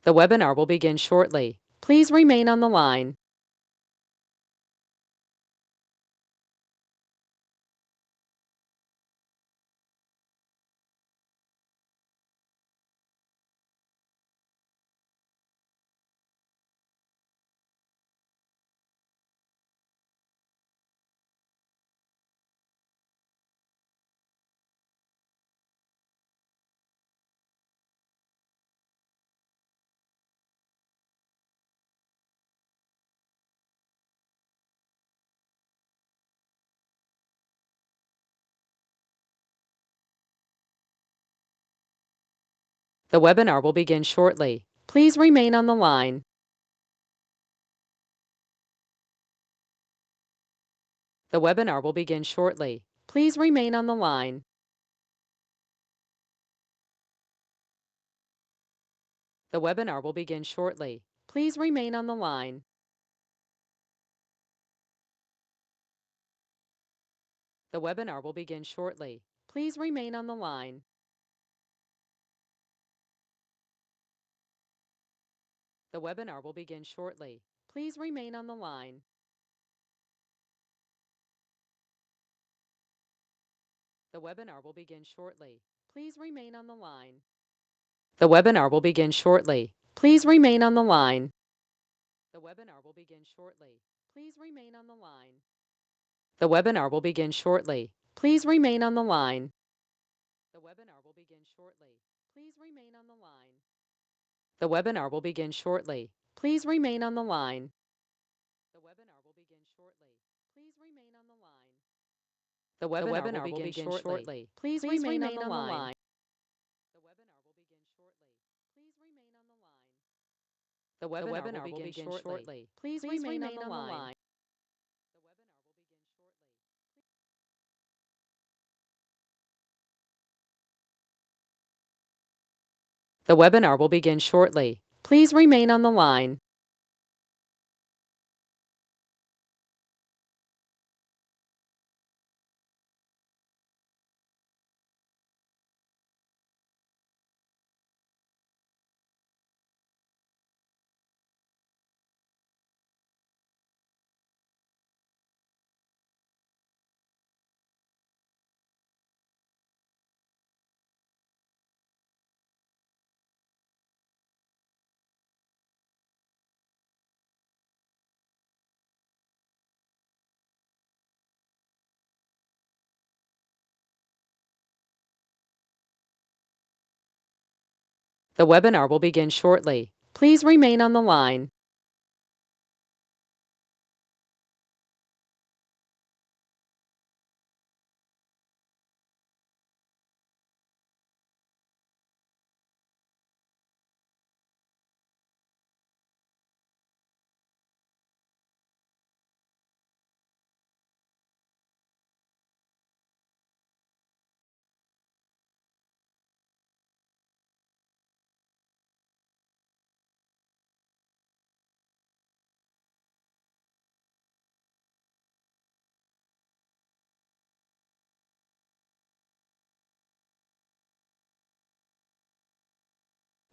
The webinar will begin shortly. Please remain on the line. The webinar will begin shortly. Please remain on the line. The webinar will begin shortly. Please remain on the line. The webinar will begin shortly. Please remain on the line. The webinar will begin shortly. Please remain on the line. The webinar will begin shortly. Please remain on the line. The webinar will begin shortly. Please remain on the line. The webinar will begin shortly. Please remain on the line. The webinar will begin shortly. Please remain on the line. The webinar will begin shortly. Please remain on the line. The webinar will begin shortly. Please remain on the line. The webinar will begin shortly. Please remain on the line. The webinar will begin shortly. Please remain on the line. The webinar will begin shortly. Please remain on the line. The webinar will begin shortly. Please remain on the line. The webinar will begin shortly. Please remain on the line. The webinar will begin shortly. Please remain on the line. The webinar will begin shortly. Please remain on the line.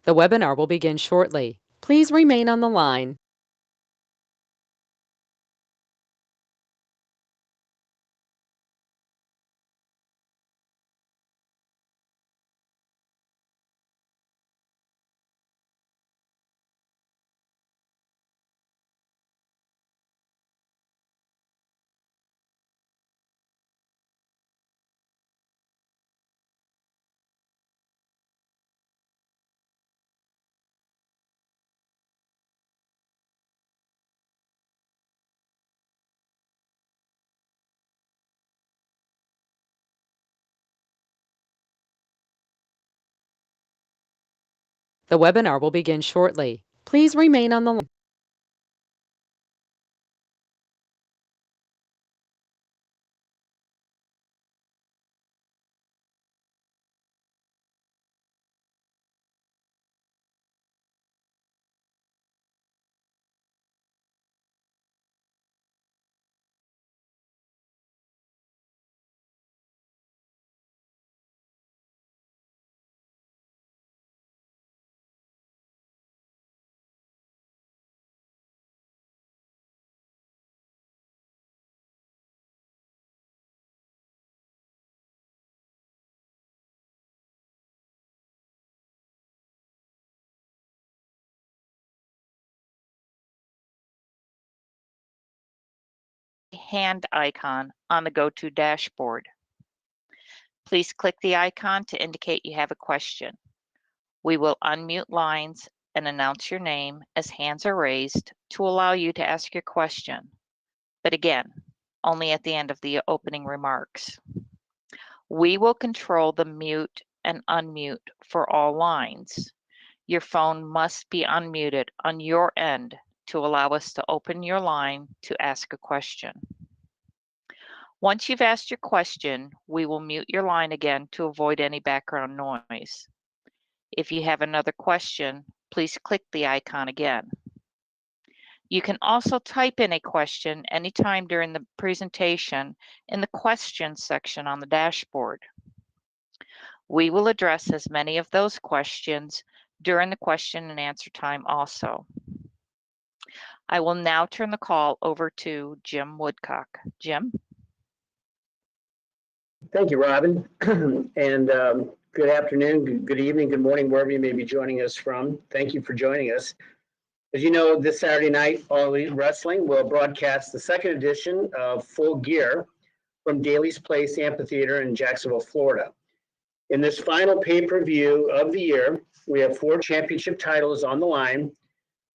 The webinar will begin shortly. Please remain on the line. The webinar will begin shortly. Please remain on the line. hand icon on the GoTo dashboard. Please click the icon to indicate you have a question. We will unmute lines and announce your name as hands are raised to allow you to ask your question. But again, only at the end of the opening remarks. We will control the mute and unmute for all lines. Your phone must be unmuted on your end to allow us to open your line to ask a question. Once you've asked your question, we will mute your line again to avoid any background noise. If you have another question, please click the icon again. You can also type in a question anytime during the presentation in the questions section on the dashboard. We will address as many of those questions during the question and answer time also. I will now turn the call over to Jim Woodcock. Jim? Thank you, Robin. And good afternoon, good evening, good morning, wherever you may be joining us from. Thank you for joining us. As you know, this Saturday night, All Elite Wrestling will broadcast the second edition of Full Gear from Daly's Place Amphitheater in Jacksonville, Florida. In this final pay-per-view of the year, we have 4 championship titles on the line.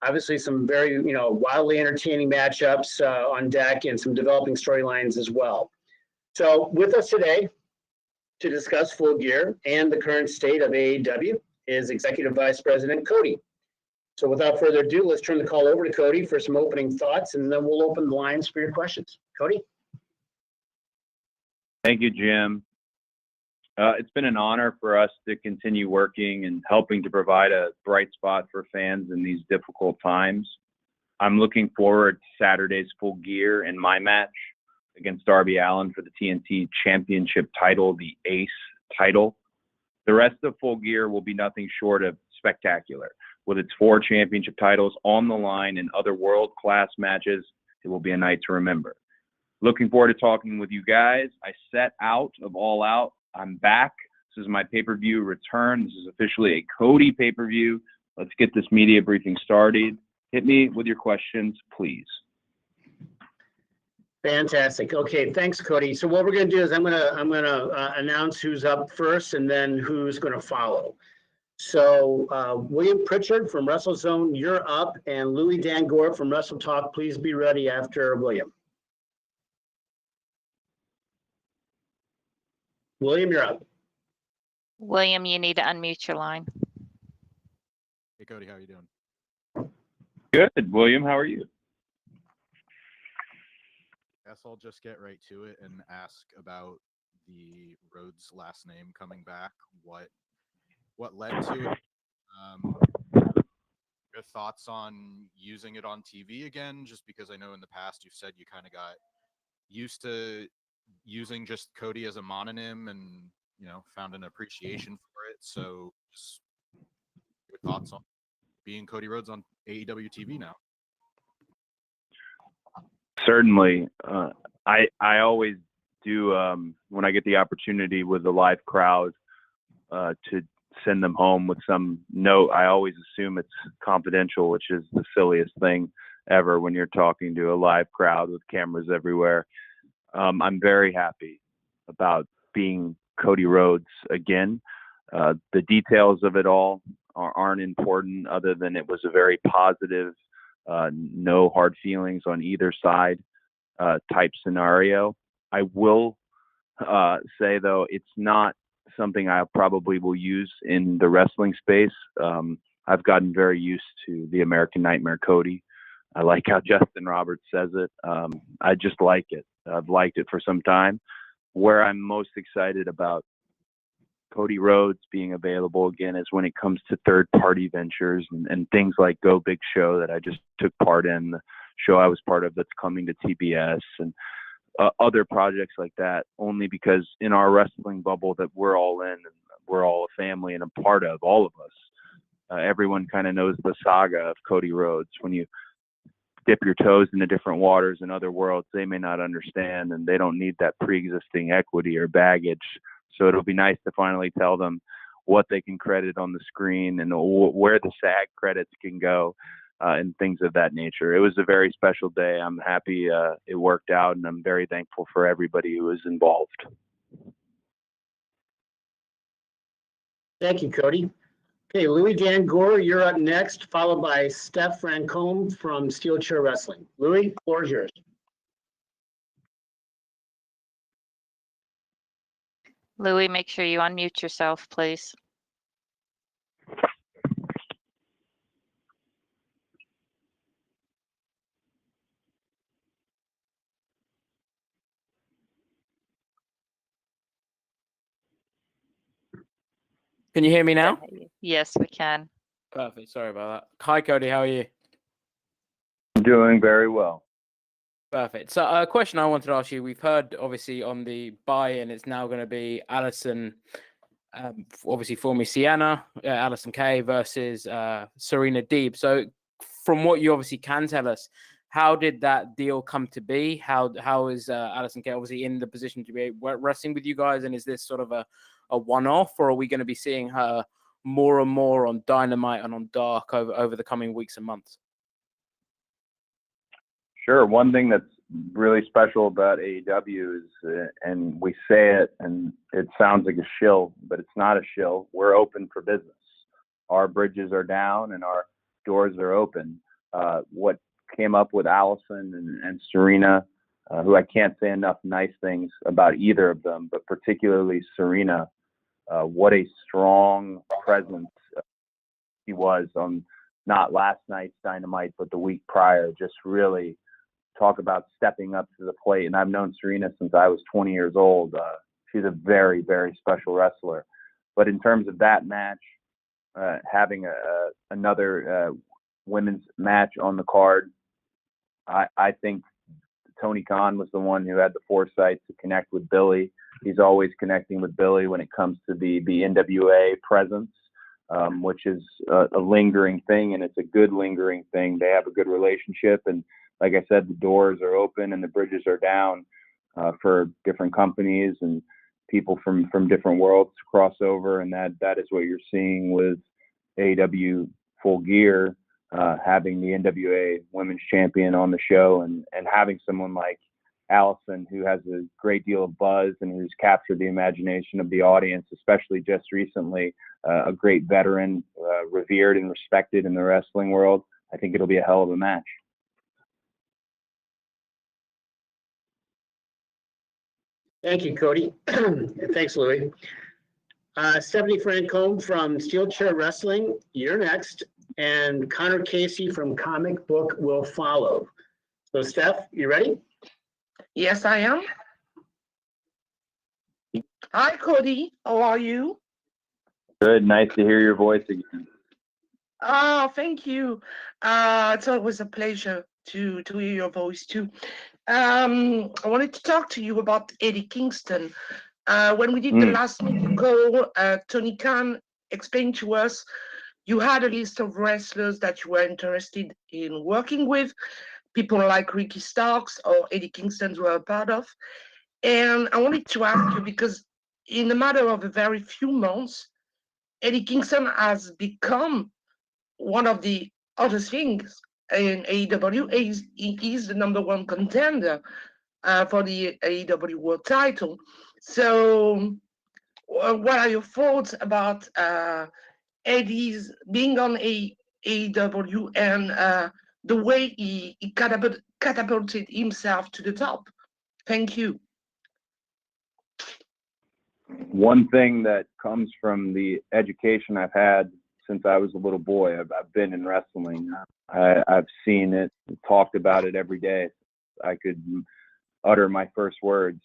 Obviously, some very, wildly entertaining matchups on deck and some developing storylines as well. So with us today to discuss Full Gear and the current state of AEW is Executive Vice President Cody. So without further ado, let's turn the call over to Cody for some opening thoughts, and then we'll open the lines for your questions. Cody? Thank you, Jim. It's been an honor for us to continue working and helping to provide a bright spot for fans in these difficult times. I'm looking forward to Saturday's Full Gear and my match against Darby Allin for the TNT Championship title, the Ace title. The rest of Full Gear will be nothing short of spectacular. With its 4 championship titles on the line and other world-class matches, it will be a night to remember. Looking forward to talking with you guys. I set out of All Out. I'm back. This is my pay-per-view return. This is officially a Cody pay-per-view. Let's get this media briefing started. Hit me with your questions, please. Fantastic. Okay, thanks, Cody. So what we're going to do is I'm gonna announce who's up first and then who's going to follow. So William Pritchard from WrestleZone, you're up, and Louis Dangor from Wrestle Talk, please be ready after William. William, you're up. William, you need to unmute your line. Hey, Cody, how are you doing? Good, William. How are you? Guess I'll just get right to it and ask about the Rhodes last name coming back. What led to it? Your thoughts on using it on TV again? Just because I know in the past you've said you kind of got used to using just Cody as a mononym and found an appreciation for it. So just your thoughts on being Cody Rhodes on AEW TV now? Certainly. I always do when I get the opportunity with a live crowd to send them home with some note. I always assume it's confidential, which is the silliest thing ever when you're talking to a live crowd with cameras everywhere. I'm very happy about being Cody Rhodes again. The details of it all aren't important, other than it was a very positive, no hard feelings on either side type scenario. I will say, though, it's not something I probably will use in the wrestling space. I've gotten very used to the American Nightmare Cody. I like how Justin Roberts says it. I just like it. I've liked it for some time. Where I'm most excited about Cody Rhodes being available again is when it comes to third-party ventures and things like Go Big Show that I just took part in, the show I was part of that's coming to TBS, and other projects like that, only because in our wrestling bubble that we're all in, and we're all a family and a part of, all of us, everyone kind of knows the saga of Cody Rhodes. When you dip your toes into different waters in other worlds, they may not understand, and they don't need that pre-existing equity or baggage. So it'll be nice to finally tell them what they can credit on the screen and where the SAG credits can go. and things of that nature. It was a very special day. I'm happy it worked out, and I'm very thankful for everybody who was involved. Thank you, Cody. Okay, Louis Dan Gore, you're up next, followed by Steph Francombe from Steel Chair Wrestling. Louis, floor is yours. Louis, make sure you unmute yourself, please. Can you hear me now? Yes, we can. Perfect. Sorry about that. Hi, Cody. How are you? Doing very well. Perfect. So, a question I wanted to ask you. We've heard, obviously, on the buy-in, it's now going to be Allison, obviously, formerly Sienna, Allison Kay versus Serena Deeb. So, from what you obviously can tell us, how did that deal come to be? How is Allison Kay obviously in the position to be wrestling with you guys? And is this sort of a one-off, or are we going to be seeing her more and more on Dynamite and on Dark over the coming weeks and months? Sure. One thing that's really special about AEW is, and we say it, and it sounds like a shill, but it's not a shill. We're open for business. Our bridges are down and our doors are open. What came up with Allison and Serena, who I can't say enough nice things about either of them, but particularly Serena, what a strong presence he was on not last night's Dynamite, but the week prior. Just really talk about stepping up to the plate. And I've known Serena since I was 20 years old. She's a very, very special wrestler. But in terms of that match, having another women's match on the card, I think Tony Khan was the one who had the foresight to connect with Billy. He's always connecting with Billy when it comes to the NWA presence, which is a lingering thing, and it's a good lingering thing. They have a good relationship, and like I said, the doors are open and the bridges are down for different companies and people from different worlds to cross over, and that is what you're seeing with AEW Full Gear, having the NWA Women's Champion on the show and having someone like Allison, who has a great deal of buzz and who's captured the imagination of the audience, especially just recently, a great veteran, revered and respected in the wrestling world. I think it'll be a hell of a match. Thank you, Cody. Thanks, Louis. Stephanie Francombe from Steel Chair Wrestling, you're next. And Connor Casey from Comic Book will follow. So, Steph, you ready? Yes, I am. Hi, Cody. How are you? Good. Nice to hear your voice again. Oh, thank you. It's always a pleasure to hear your voice too. I wanted to talk to you about Eddie Kingston. When we did the last call, Tony Khan explained to us you had a list of wrestlers that you were interested in working with, people like Ricky Starks or Eddie Kingston were a part of. And I wanted to ask you, because in a matter of a very few months, Eddie Kingston has become one of the other things in AEW. He is the #1 contender for the AEW World Title. So, what are your thoughts about Eddie's being on AEW and the way he catapulted himself to the top? Thank you. One thing that comes from the education I've had since I was a little boy, I've been in wrestling. I've seen it, talked about it every day. I could utter my first words.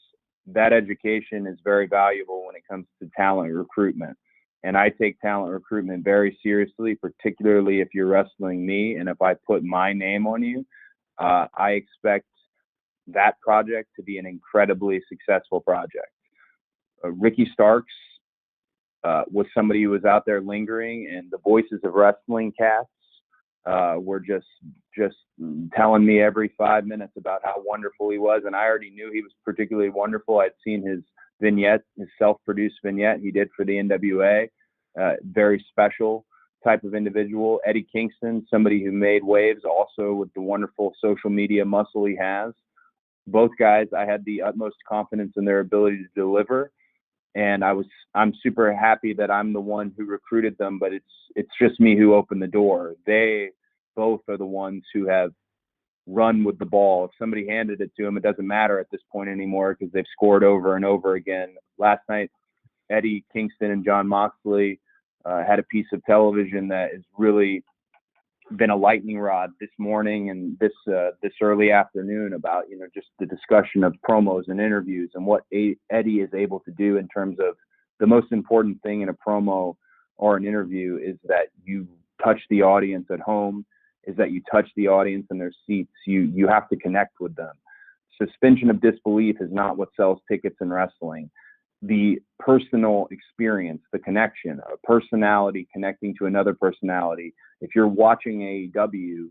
That education is very valuable when it comes to talent recruitment. And I take talent recruitment very seriously, particularly if you're wrestling me. And if I put my name on you, I expect that project to be an incredibly successful project. Ricky Starks was somebody who was out there lingering, and the voices of wrestling casts were just telling me every 5 minutes about how wonderful he was. And I already knew he was particularly wonderful. I'd seen his vignette, his self-produced vignette he did for the NWA, very special. type of individual. Eddie Kingston, somebody who made waves also with the wonderful social media muscle he has. Both guys, I had the utmost confidence in their ability to deliver. And I'm super happy that I'm the one who recruited them, but it's just me who opened the door. They both are the ones who have run with the ball. If somebody handed it to them, it doesn't matter at this point anymore because they've scored over and over again. Last night, Eddie Kingston and John Moxley had a piece of television that has really been a lightning rod this morning and this early afternoon about, just the discussion of promos and interviews and what Eddie is able to do in terms of the most important thing in a promo or an interview is that you touch the audience at home, is that you touch the audience in their seats. You have to connect with them. Suspension of disbelief is not what sells tickets in wrestling. The personal experience, the connection, a personality connecting to another personality. If you're watching AEW,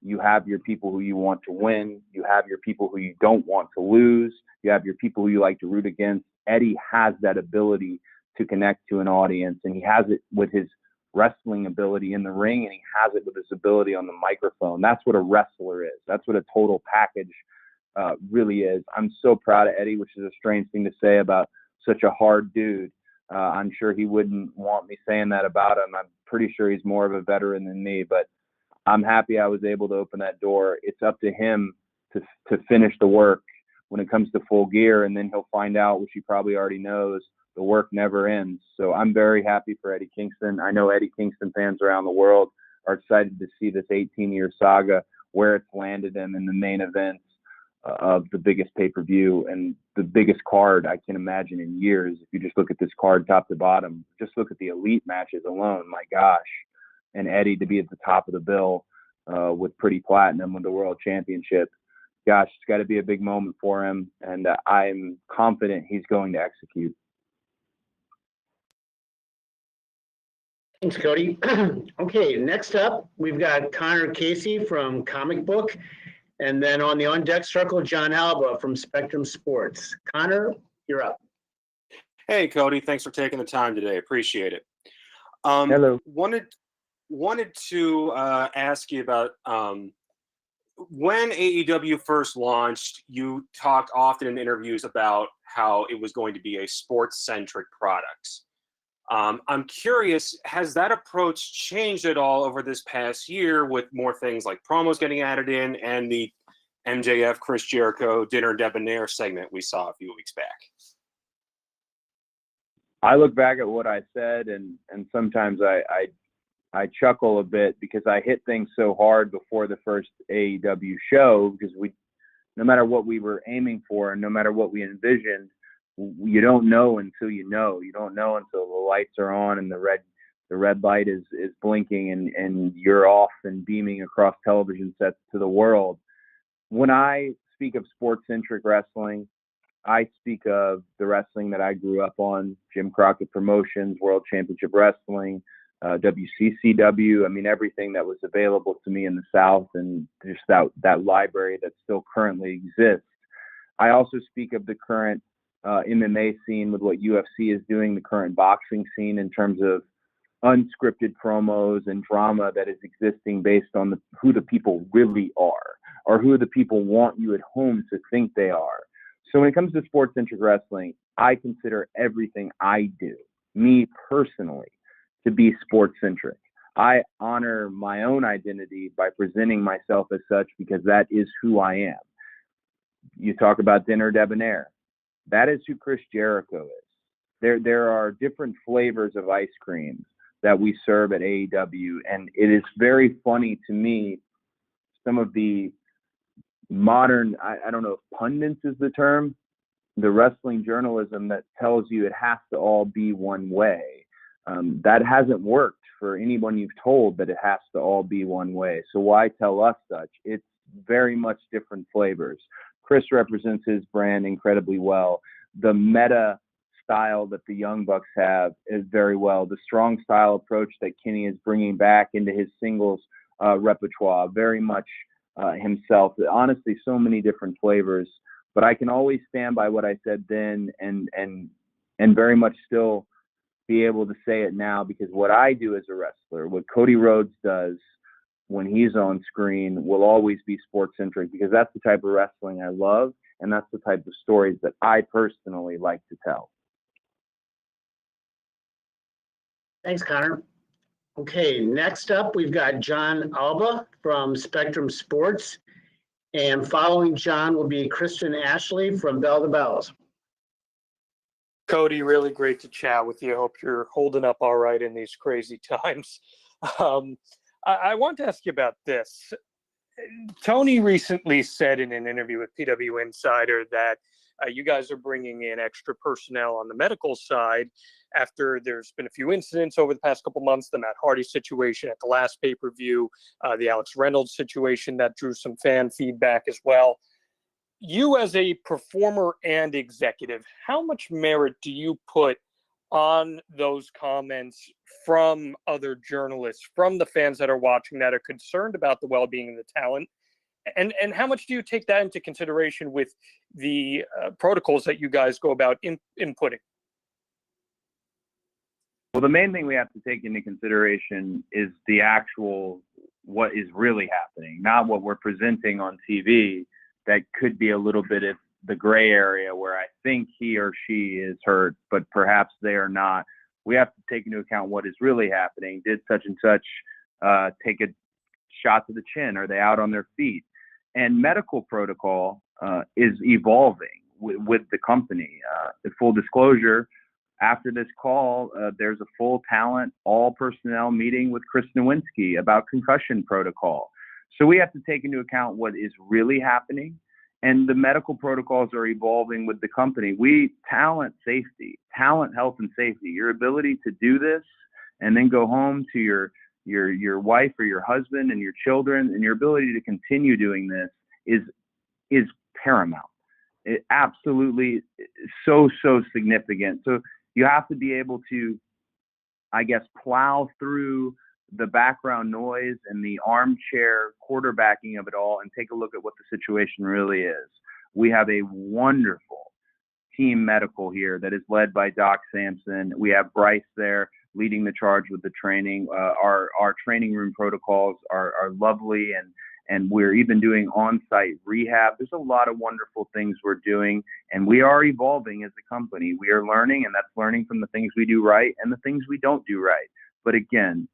you have your people who you want to win. You have your people who you don't want to lose. You have your people who you like to root against. Eddie has that ability to connect to an audience, and he has it with his wrestling ability in the ring, and he has it with his ability on the microphone. That's what a wrestler is. That's what a total package really is. I'm so proud of Eddie, which is a strange thing to say about such a hard dude. I'm sure he wouldn't want me saying that about him. I'm pretty sure he's more of a veteran than me, but I'm happy I was able to open that door. It's up to him to finish the work when it comes to Full Gear, and then he'll find out, which he probably already knows, the work never ends. So I'm very happy for Eddie Kingston. I know Eddie Kingston fans around the world are excited to see this 18-year saga, where it's landed him in the main events of the biggest pay-per-view and the biggest card I can imagine in years. If you just look at this card top to bottom, just look at the elite matches alone, my gosh. And Eddie to be at the top of the bill with Pretty Platinum with the World Championship. Gosh, it's got to be a big moment for him, and I'm confident he's going to execute. Thanks, Cody. Okay, next up, we've got Connor Casey from Comic Book, and then on the On Deck Circle, John Alba from Spectrum Sports. Connor, you're up. Hey, Cody. Thanks for taking the time today. Appreciate it. Hello. Wanted to ask you about when AEW first launched. You talked often in interviews about how it was going to be a sports-centric product. I'm curious, has that approach changed at all over this past year with more things like promos getting added in and the MJF Chris Jericho Dinner Debonair segment we saw a few weeks back? I look back at what I said, and sometimes I chuckle a bit because I hit things so hard before the first AEW show, because no matter what we were aiming for and no matter what we envisioned, you don't know until you know. You don't know until the lights are on and the red light is blinking and you're off and beaming across television sets to the world. When I speak of sports-centric wrestling, I speak of the wrestling that I grew up on, Jim Crockett Promotions, World Championship Wrestling, WCCW. I mean, everything that was available to me in the South, and just that library that still currently exists. I also speak of the current MMA scene with what UFC is doing, the current boxing scene in terms of unscripted promos and drama that is existing based on who the people really are, or who the people want you at home to think they are. So when it comes to sports-centric wrestling, I consider everything I do, me personally, to be sports-centric. I honor my own identity by presenting myself as such because that is who I am. You talk about Dinner Debonair. That is who Chris Jericho is. There are different flavors of ice cream that we serve at AEW, and it is very funny to me, some of the modern, I don't know if pundits is the term, the wrestling journalism that tells you it has to all be one way. That hasn't worked for anyone you've told that it has to all be one way. So why tell us such? It's very much different flavors. Chris represents his brand incredibly well. The meta style that the Young Bucks have is very well. The strong style approach that Kenny is bringing back into his singles repertoire, very much himself. Honestly, so many different flavors. But I can always stand by what I said then and very much still be able to say it now, because what I do as a wrestler, what Cody Rhodes does when he's on screen, will always be sports centric, because that's the type of wrestling I love, and that's the type of stories that I personally like to tell. Thanks, Connor. Okay, next up, we've got John Alba from Spectrum Sports. And following John will be Kristen Ashley from Bell to Bells. Cody, really great to chat with you. Hope you're holding up all right in these crazy times. I want to ask you about this. Tony recently said in an interview with PW Insider that you guys are bringing in extra personnel on the medical side after there's been a few incidents over the past couple months, the Matt Hardy situation at the last pay-per-view, the Alex Reynolds situation that drew some fan feedback as well. You as a performer and executive, how much merit do you put on those comments from other journalists, from the fans that are watching that are concerned about the well-being of the talent? And how much do you take that into consideration with the protocols that you guys go about inputting? Well, the main thing we have to take into consideration is the actual, what is really happening, not what we're presenting on TV. That could be a little bit of the gray area where I think he or she is hurt, but perhaps they are not. We have to take into account what is really happening. Did such and such take a shot to the chin? Are they out on their feet? And medical protocol is evolving with the company. Full disclosure, after this call, there's a full talent, all personnel meeting with Chris Nowinski about concussion protocol. So we have to take into account what is really happening, and the medical protocols are evolving with the company. Talent safety, talent health and safety, your ability to do this and then go home to your wife or your husband and your children, and your ability to continue doing this is paramount. It absolutely so significant. So you have to be able to, I guess, plow through the background noise and the armchair quarterbacking of it all and take a look at what the situation really is. We have a wonderful team medical here that is led by Doc Sampson. We have Bryce there leading the charge with the training. Our training room protocols are lovely, and we're even doing on-site rehab. There's a lot of wonderful things we're doing, and we are evolving as a company. We are learning, and that's learning from the things we do right and the things we don't do right. But again,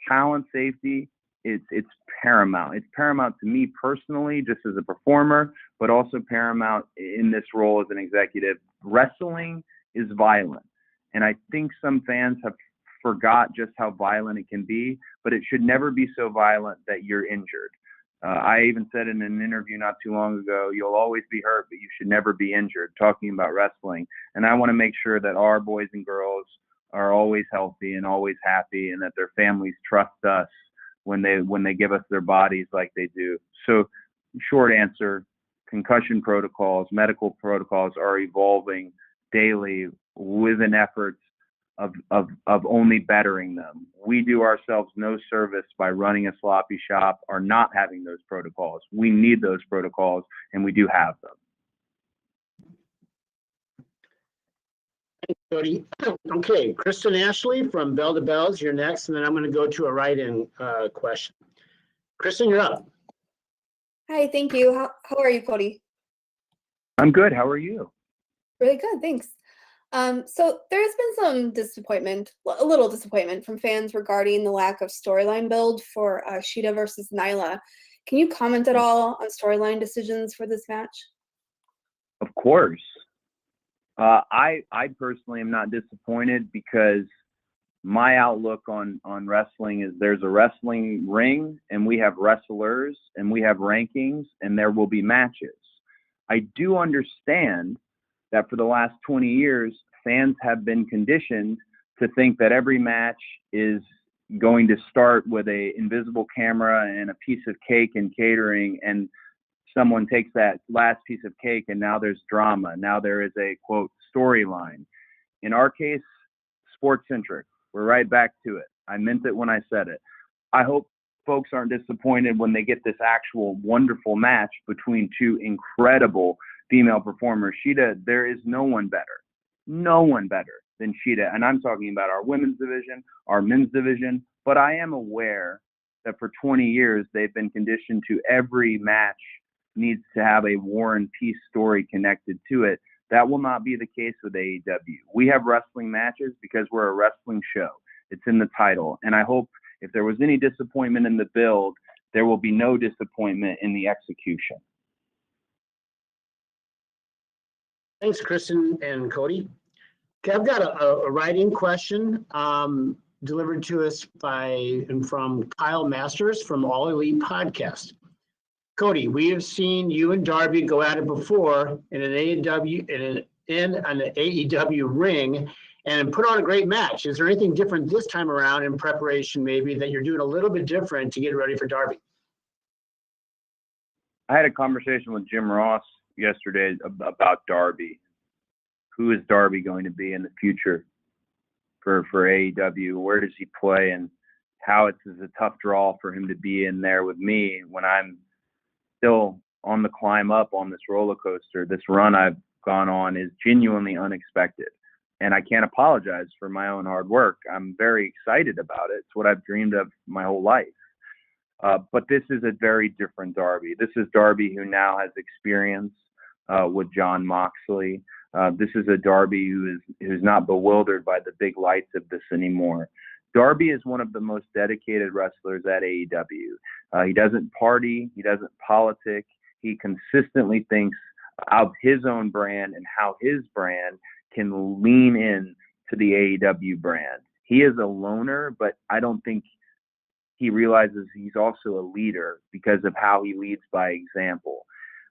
talent safety, it's paramount. It's paramount to me personally, just as a performer, but also paramount in this role as an executive. Wrestling is violent, and I think some fans have forgot just how violent it can be, but it should never be so violent that you're injured. I even said in an interview not too long ago, you'll always be hurt, but you should never be injured, talking about wrestling. And I want to make sure that our boys and girls are always healthy and always happy, and that their families trust us when they give us their bodies like they do. So short answer, concussion protocols, medical protocols are evolving daily with an effort of only bettering them. We do ourselves no service by running a sloppy shop or not having those protocols. We need those protocols, and we do have them. Thanks, Cody. Okay, Kristen Ashley from Bell to Bells, you're next, and then I'm going to go to a write-in question. Kristen, you're up. Hi, thank you. How are you, Cody? I'm good. How are you? Really good, thanks. So there has been some disappointment, a little disappointment from fans regarding the lack of storyline build for Shida versus Nyla. Can you comment at all on storyline decisions for this match? Of course. I personally am not disappointed, because my outlook on wrestling is there's a wrestling ring, and we have wrestlers, and we have rankings, and there will be matches. I do understand that for the last 20 years, fans have been conditioned to think that every match is going to start with an invisible camera and a piece of cake and catering, and someone takes that last piece of cake and now there's drama. Now there is a, quote, storyline. In our case, sports centric. We're right back to it. I meant it when I said it. I hope folks aren't disappointed when they get this actual wonderful match between two incredible female performers. Shida, there is no one better than Sheeta. And I'm talking about our women's division, our men's division. But I am aware that for 20 years, they've been conditioned to every match needs to have a War and Peace story connected to it. That will not be the case with AEW. We have wrestling matches because we're a wrestling show. It's in the title. And I hope if there was any disappointment in the build, there will be no disappointment in the execution. Thanks, Kristen and Cody. Okay, I've got a write-in question delivered to us from Kyle Masters from All Elite Podcast. Cody, we have seen you and Darby go at it before in an AEW in an AEW ring and put on a great match. Is there anything different this time around in preparation, maybe that you're doing a little bit different to get ready for Darby? I had a conversation with Jim Ross yesterday about Darby. Who is Darby going to be in the future for AEW? Where does he play, and how it's a tough draw for him to be in there with me when I'm still on the climb up on this roller coaster. This run I've gone on is genuinely unexpected, and I can't apologize for my own hard work. I'm very excited about it. It's what I've dreamed of my whole life. But this is a very different Darby. This is Darby who now has experience with Jon Moxley. This is a Darby who's not bewildered by the big lights of this anymore. Darby is one of the most dedicated wrestlers at AEW. He doesn't party. He doesn't politic. He consistently thinks of his own brand and how his brand can lean in to the AEW brand. He is a loner, but I don't think he realizes he's also a leader because of how he leads by example.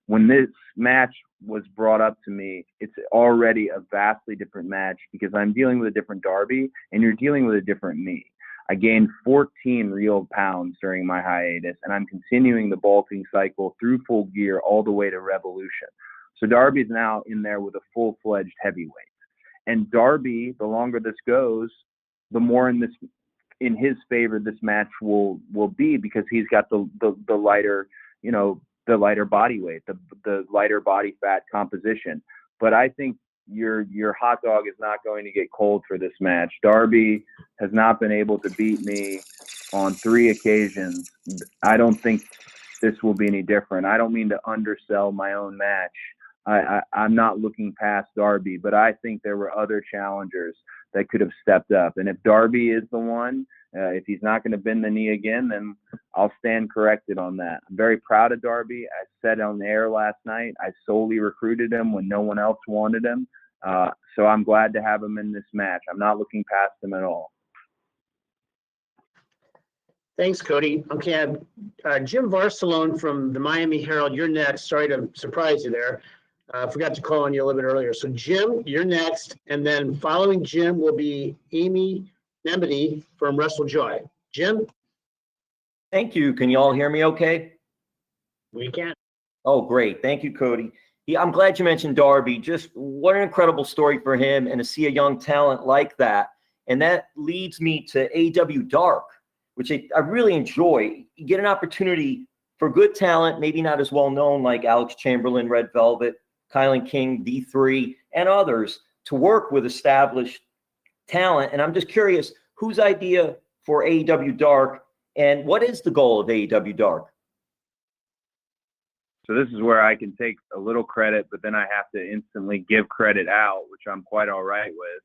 When this match was brought up to me, it's already a vastly different match because I'm dealing with a different Darby and you're dealing with a different me. I gained 14 real pounds during my hiatus, and I'm continuing the bulking cycle through Full Gear all the way to Revolution. So Darby's now in there with a full-fledged heavyweight. And Darby, the longer this goes, the more in his favor this match will be because he's got the lighter, the lighter body weight, the lighter body fat composition. But I think your hot dog is not going to get cold for this match. Darby has not been able to beat me on 3 occasions. I don't think this will be any different. I don't mean to undersell my own match. I'm not looking past Darby, but I think there were other challengers that could have stepped up. And if Darby is the one, if he's not going to bend the knee again, then I'll stand corrected on that. I'm very proud of Darby. I said on the air last night, I solely recruited him when no one else wanted him. So I'm glad to have him in this match. I'm not looking past him at all. Thanks, Cody. Okay, Jim Varsalone from the Miami Herald, you're next. Sorry to surprise you there. I forgot to call on you a little bit earlier. So Jim, you're next. And then following Jim will be Amy Nemedy from WrestleJoy. Jim? Thank you. Can you all hear me okay? We can. Oh, great. Thank you, Cody. Yeah, I'm glad you mentioned Darby. Just what an incredible story for him, and to see a young talent like that. And that leads me to AEW Dark, which I really enjoy. You get an opportunity for good talent, maybe not as well known like Alex Chamberlain, Red Velvet, Kylan King, D3, and others, to work with established talent. And I'm just curious, whose idea for AEW Dark, and what is the goal of AEW Dark? So this is where I can take a little credit, but then I have to instantly give credit out, which I'm quite all right with.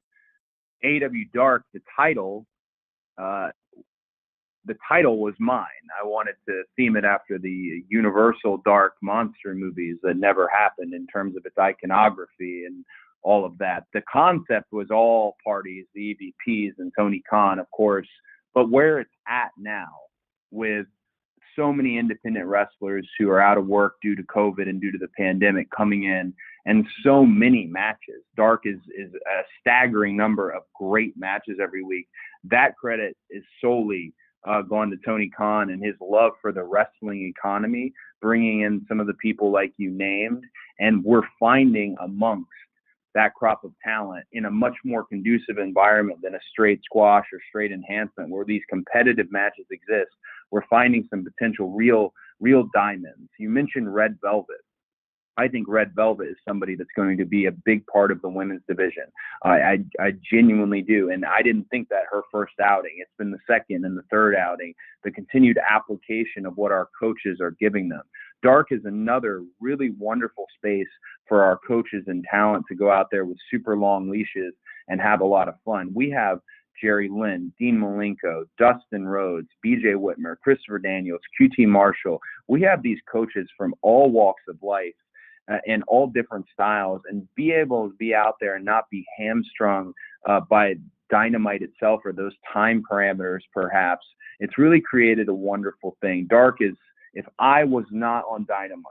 AEW Dark, the title was mine. I wanted to theme it after the Universal Dark monster movies that never happened in terms of its iconography and all of that. The concept was all parties, the EVPs and Tony Khan, of course, but where it's at now with so many independent wrestlers who are out of work due to COVID and due to the pandemic coming in, and so many matches. Dark is a staggering number of great matches every week. That credit is solely gone to Tony Khan and his love for the wrestling economy, bringing in some of the people like you named, and we're finding amongst that crop of talent in a much more conducive environment than a straight squash or straight enhancement where these competitive matches exist. We're finding some potential real diamonds. You mentioned Red Velvet. I think Red Velvet is somebody that's going to be a big part of the women's division. I genuinely do. And I didn't think that her first outing. It's been the second and the third outing, the continued application of what our coaches are giving them. Dark is another really wonderful space for our coaches and talent to go out there with super long leashes and have a lot of fun. We have Jerry Lynn, Dean Malenko, Dustin Rhodes, BJ Whitmer, Christopher Daniels, QT Marshall. We have these coaches from all walks of life and all different styles, and be able to be out there and not be hamstrung by Dynamite itself or those time parameters, perhaps. It's really created a wonderful thing. Dark is, if I was not on Dynamite,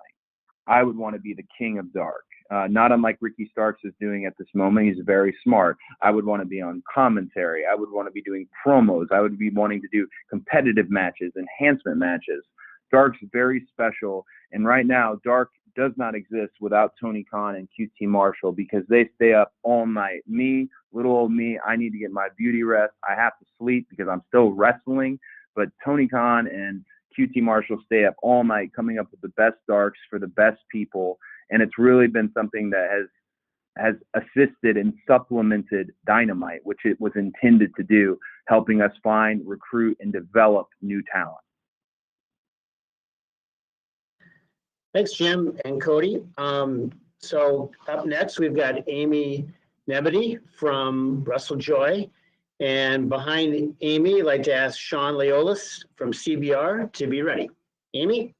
I would want to be the king of Dark. Not unlike Ricky Starks is doing at this moment. He's very smart. I would want to be on commentary. I would want to be doing promos. I would be wanting to do competitive matches, enhancement matches. Dark's very special. And right now, Dark does not exist without Tony Khan and QT Marshall, because they stay up all night. Me, little old me, I need to get my beauty rest. I have to sleep because I'm still wrestling. But Tony Khan and QT Marshall stay up all night coming up with the best Darks for the best people. And it's really been something that has assisted and supplemented Dynamite, which it was intended to do, helping us find, recruit, and develop new talent. Thanks, Jim and Cody. So up next, we've got Amy Nebedy from WrestleJoy. And behind Amy, I'd like to ask Sean Leolis from CBR to be ready. Amy?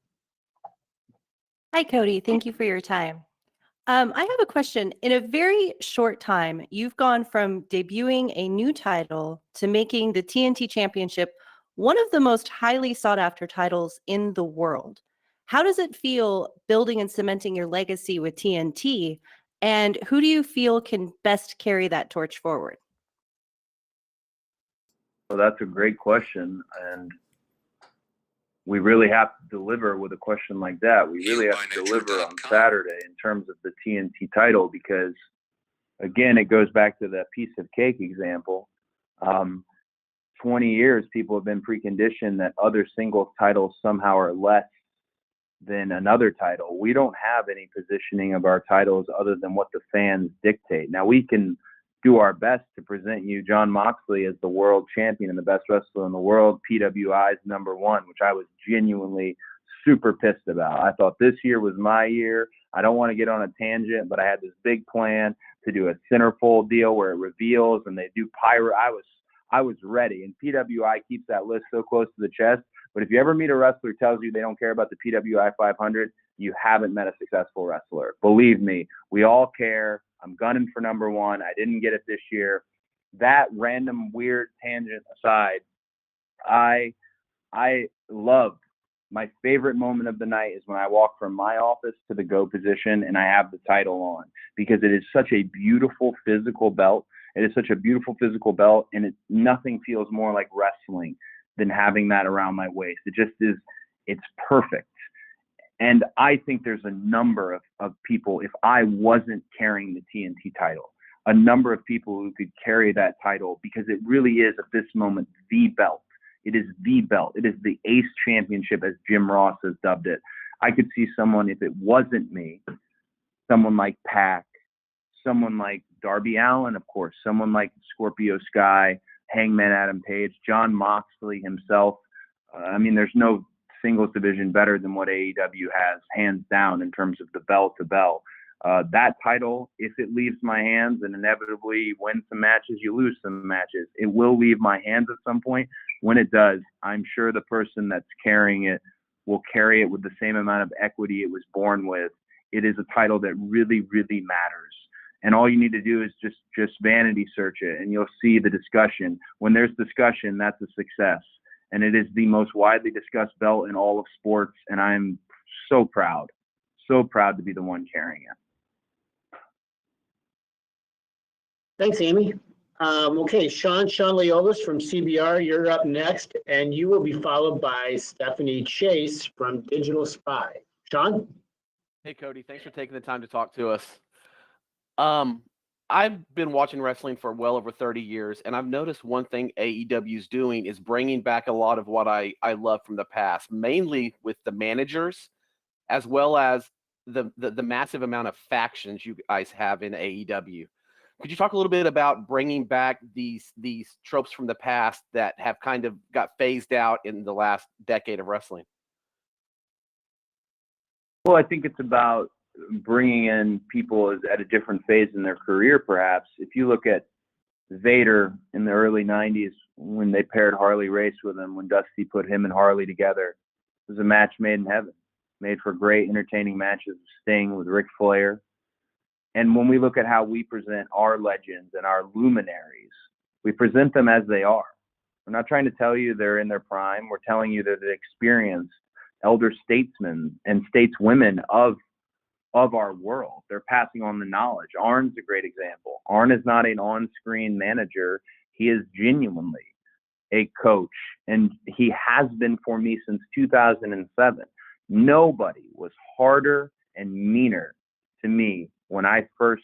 Hi, Cody. Thank you for your time. I have a question. In a very short time, you've gone from debuting a new title to making the TNT Championship one of the most highly sought after titles in the world. How does it feel building and cementing your legacy with TNT? And who do you feel can best carry that torch forward? Well, that's a great question. And we really have to deliver with a question like that. We really have to deliver on Saturday in terms of the TNT title, because, again, it goes back to that piece of cake example. 20 years, people have been preconditioned that other singles titles somehow are less than another title. We don't have any positioning of our titles other than what the fans dictate. Now, we can do our best to present you Jon Moxley as the world champion and the best wrestler in the world, PWI's #1, which I was genuinely super pissed about. I thought this year was my year. I don't want to get on a tangent, but I had this big plan to do a centerfold deal where it reveals and they do pyro. I was ready, and PWI keeps that list so close to the chest. But if you ever meet a wrestler who tells you they don't care about the PWI 500, you haven't met a successful wrestler. Believe me, we all care. I'm gunning for #1. I didn't get it this year. That random weird tangent aside, I love, my favorite moment of the night is when I walk from my office to the go position and I have the title on, because it is such a beautiful physical belt. It is such a beautiful physical belt, and nothing feels more like wrestling than having that around my waist. It just is, it's perfect. And I think there's a number of people, if I wasn't carrying the TNT title, a number of people who could carry that title, because it really is at this moment the belt. It is the belt. It is the Ace Championship, as Jim Ross has dubbed it. I could see someone, if it wasn't me, someone like Pac, someone like Darby Allin, of course, someone like Scorpio Sky, Hangman Adam Page, Jon Moxley himself. I mean, there's no singles division better than what AEW has, hands down, in terms of the bell to bell. That title, if it leaves my hands, and inevitably you win some matches, you lose some matches, it will leave my hands at some point. When it does, I'm sure the person that's carrying it will carry it with the same amount of equity it was born with. It is a title that really, really matters. And all you need to do is just vanity search it, and you'll see the discussion. When there's discussion, that's a success. And it is the most widely discussed belt in all of sports, and I'm so proud to be the one carrying it. Thanks, Amy. Okay, Sean Leolis from CBR, you're up next, and you will be followed by Stephanie Chase from Digital Spy. Sean? Hey, Cody, thanks for taking the time to talk to us. I've been watching wrestling for well over 30 years, and I've noticed one thing AEW is doing is bringing back a lot of what I love from the past, mainly with the managers, as well as the massive amount of factions you guys have in AEW. Could you talk a little bit about bringing back these tropes from the past that have kind of got phased out in the last decade of wrestling? Well, I think it's about bringing in people at a different phase in their career, perhaps. If you look at Vader in the early 90s, when they paired Harley Race with him, when Dusty put him and Harley together, it was a match made in heaven, made for great, entertaining matches with Sting, with Ric Flair. And when we look at how we present our legends and our luminaries, we present them as they are. We're not trying to tell you they're in their prime. We're telling you they're the experienced elder statesmen and stateswomen of our world. They're passing on the knowledge. Arn's a great example. Arn is not an on-screen manager. He is genuinely a coach, and he has been for me since 2007. Nobody was harder and meaner to me when I first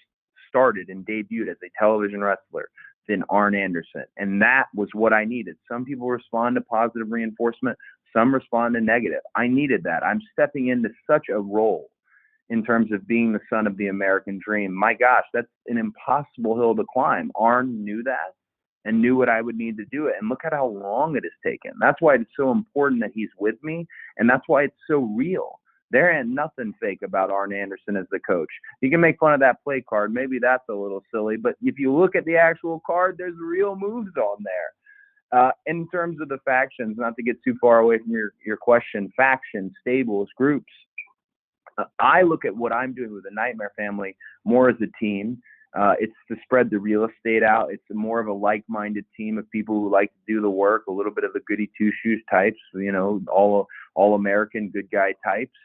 started and debuted as a television wrestler than Arn Anderson. And that was what I needed. Some people respond to positive reinforcement. Some respond to negative. I needed that. I'm stepping into such a role in terms of being the son of the American dream. My gosh, that's an impossible hill to climb. Arn knew that and knew what I would need to do it. And look at how long it has taken. That's why it's so important that he's with me. And that's why it's so real. There ain't nothing fake about Arn Anderson as the coach. You can make fun of that play card. Maybe that's a little silly, but if you look at the actual card, there's real moves on there. In terms of the factions, not to get too far away from your question, factions, stables, groups, I look at what I'm doing with the Nightmare Family more as a team. It's to spread the real estate out. It's more of a like-minded team of people who like to do the work, a little bit of the goody two-shoes types, all American good guy types.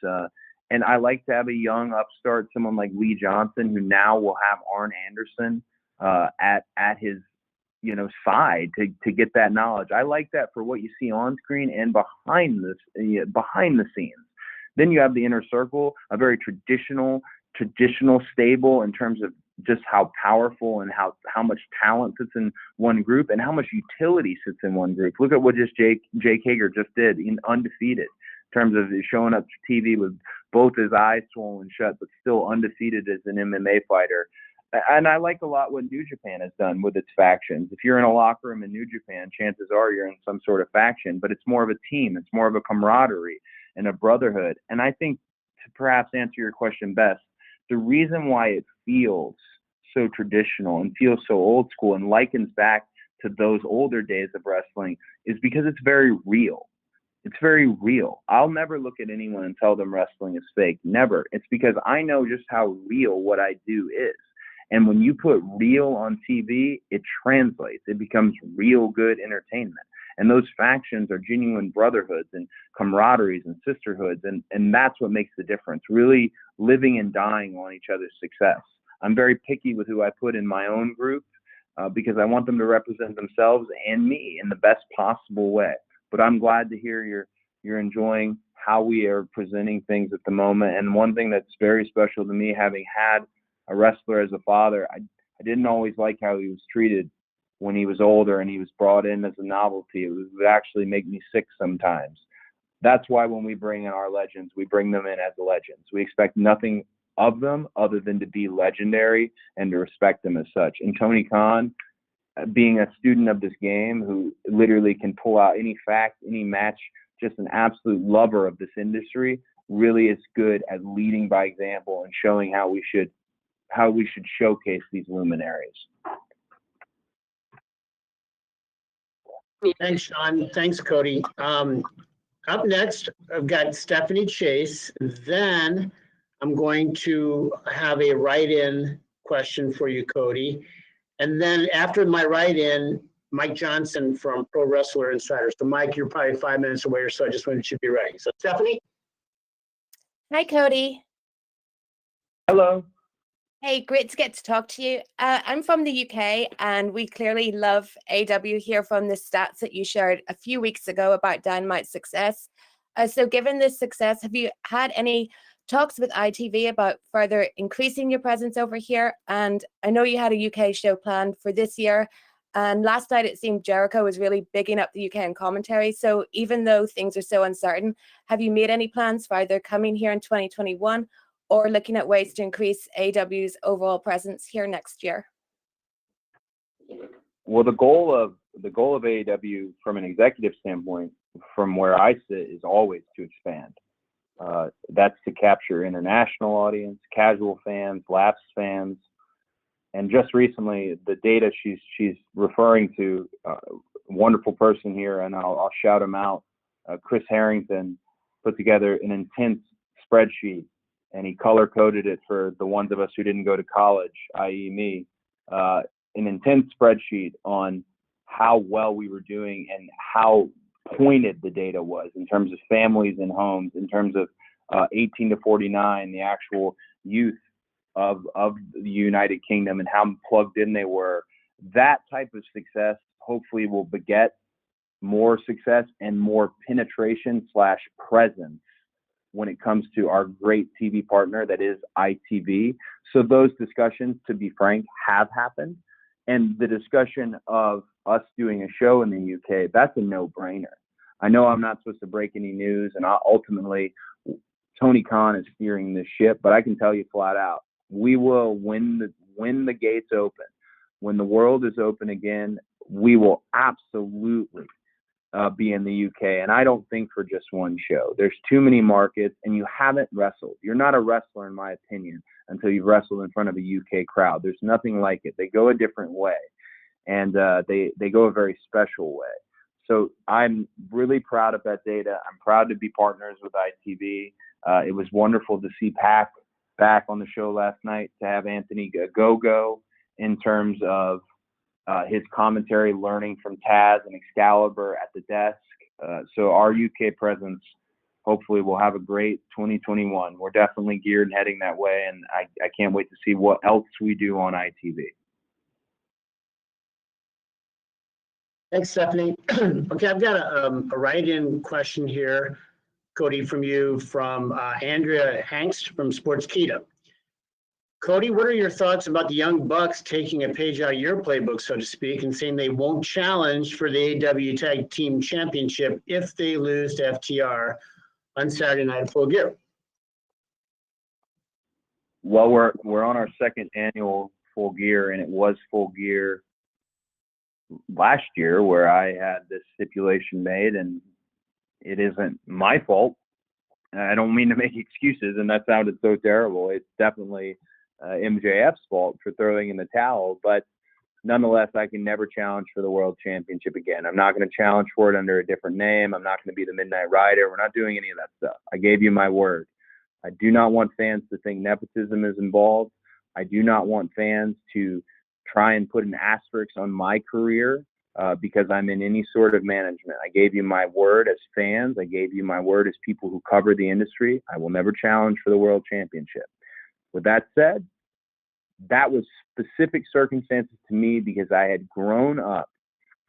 And I like to have a young upstart, someone like Lee Johnson, who now will have Arn Anderson at his side to get that knowledge. I like that for what you see on screen and behind the scenes. Then you have the inner circle, a very traditional stable in terms of just how powerful and how much talent sits in one group and how much utility sits in one group. Look at what Jake Hager just did, undefeated, in terms of showing up to TV with both his eyes swollen shut, but still undefeated as an MMA fighter. And I like a lot what New Japan has done with its factions. If you're in a locker room in New Japan, chances are you're in some sort of faction, but it's more of a team. It's more of a camaraderie and a brotherhood. And I think, to perhaps answer your question best, the reason why it feels so traditional and feels so old school and likens back to those older days of wrestling is because it's very real. It's very real. I'll never look at anyone and tell them wrestling is fake. Never. It's because I know just how real what I do is. And when you put real on TV, it translates. It becomes real good entertainment. And those factions are genuine brotherhoods and camaraderies and sisterhoods. And that's what makes the difference, really living and dying on each other's success. I'm very picky with who I put in my own group because I want them to represent themselves and me in the best possible way. But I'm glad to hear you're enjoying how we are presenting things at the moment. And one thing that's very special to me, having had a wrestler as a father, I didn't always like how he was treated when he was older and he was brought in as a novelty. It would actually make me sick sometimes. That's why when we bring in our legends, we bring them in as legends. We expect nothing of them other than to be legendary and to respect them as such. And Tony Khan, being a student of this game who literally can pull out any fact, any match, just an absolute lover of this industry, really is good at leading by example and showing how we should showcase these luminaries. Thanks, Sean. Thanks, Cody. Up next, I've got Stephanie Chase. Then I'm going to have a write-in question for you, Cody. And then after my write-in, Mike Johnson from Pro Wrestler Insider. So Mike, you're probably 5 minutes away or so. I just wanted you to be ready. So Stephanie? Hi, Cody. Hello. Hey, great to get to talk to you. I'm from the UK, and we clearly love AEW here from the stats that you shared a few weeks ago about Dynamite's success. So given this success, have you had any talks with ITV about further increasing your presence over here? And I know you had a UK show planned for this year. And last night, it seemed Jericho was really bigging up the UK in commentary. So even though things are so uncertain, have you made any plans for either coming here in 2021 or looking at ways to increase AEW's overall presence here next year? Well, the goal of AEW from an executive standpoint, from where I sit, is always to expand. That's to capture international audience, casual fans, lapsed fans, and just recently, the data she's referring to, wonderful person here, and I'll shout him out. Chris Harrington put together an intense spreadsheet, and he color coded it for the ones of us who didn't go to college, i.e., me. An intense spreadsheet on how well we were doing and how pointed the data was in terms of families and homes, in terms of 18 to 49, the actual youth of the United Kingdom, and how plugged in they were. That type of success hopefully will beget more success and more penetration / presence when it comes to our great TV partner that is ITV. So those discussions, to be frank, have happened. And the discussion of us doing a show in the UK, that's a no-brainer. I know I'm not supposed to break any news, and ultimately Tony Khan is steering this ship, but I can tell you flat out, we will, when the gates open, when the world is open again, we will absolutely be in the UK. And I don't think for just one show. There's too many markets, and you haven't wrestled. You're not a wrestler, in my opinion, until you've wrestled in front of a UK crowd. There's nothing like it. They go a different way, and they go a very special way. So I'm really proud of that data. I'm proud to be partners with ITV. It was wonderful to see Pac back on the show last night, to have Anthony Go in terms of his commentary, learning from Taz and Excalibur at the desk. So our UK presence, hopefully we'll have a great 2021. We're definitely geared and heading that way, and I can't wait to see what else we do on ITV. Thanks, Stephanie. Okay, I've got a write-in question here, Cody, from you, from Andrea Hangst from Sportskeeda. Cody, what are your thoughts about the Young Bucks taking a page out of your playbook, so to speak, and saying they won't challenge for the AEW Tag Team Championship if they lose to FTR on Saturday night at Full Gear? Well, we're on our second annual Full Gear, and it was Full Gear last year where I had this stipulation made, and it isn't my fault. I don't mean to make excuses, and that sounded so terrible. It's definitely MJF's fault for throwing in the towel, but nonetheless, I can never challenge for the World Championship again. I'm not going to challenge for it under a different name. I'm not going to be the Midnight Rider. We're not doing any of that stuff. I gave you my word. I do not want fans to think nepotism is involved. I do not want fans to try and put an asterisk on my career because I'm in any sort of management. I gave you my word as fans. I gave you my word as people who cover the industry. I will never challenge for the World Championship. With that said, that was specific circumstances to me because I had grown up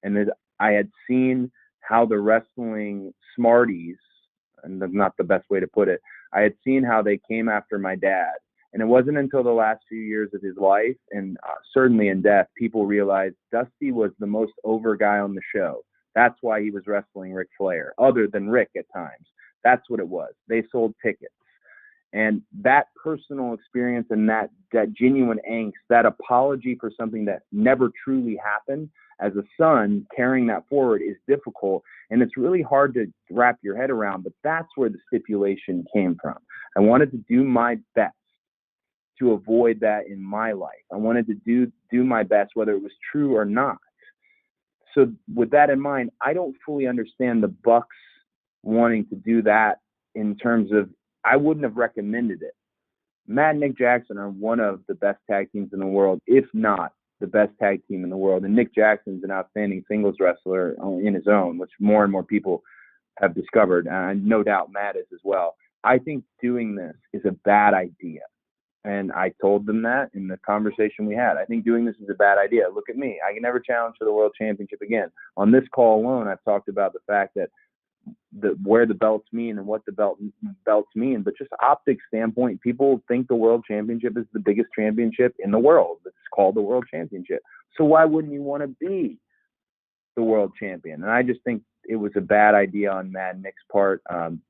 and I had seen how the wrestling smarties, and that's not the best way to put it, I had seen how they came after my dad. And it wasn't until the last few years of his life, and certainly in death, people realized Dusty was the most over guy on the show. That's why he was wrestling Ric Flair, other than Rick at times. That's what it was. They sold tickets. And that personal experience and that genuine angst, that apology for something that never truly happened, as a son, carrying that forward is difficult. And it's really hard to wrap your head around, but that's where the stipulation came from. I wanted to do my best to avoid that in my life. I wanted to do my best, whether it was true or not. So with that in mind, I don't fully understand the Bucks wanting to do that in terms of, I wouldn't have recommended it. Matt and Nick Jackson are one of the best tag teams in the world, if not the best tag team in the world. And Nick Jackson's an outstanding singles wrestler in his own, which more and more people have discovered. And no doubt Matt is as well. I think doing this is a bad idea. And I told them that in the conversation we had. I think doing this is a bad idea. Look at me. I can never challenge for the World Championship again. On this call alone, I've talked about the fact that where the belts mean and what the belts mean. But just optics standpoint, people think the World Championship is the biggest championship in the world. It's called the World Championship. So why wouldn't you want to be the world champion. And I just think it was a bad idea on Mad Nick's part.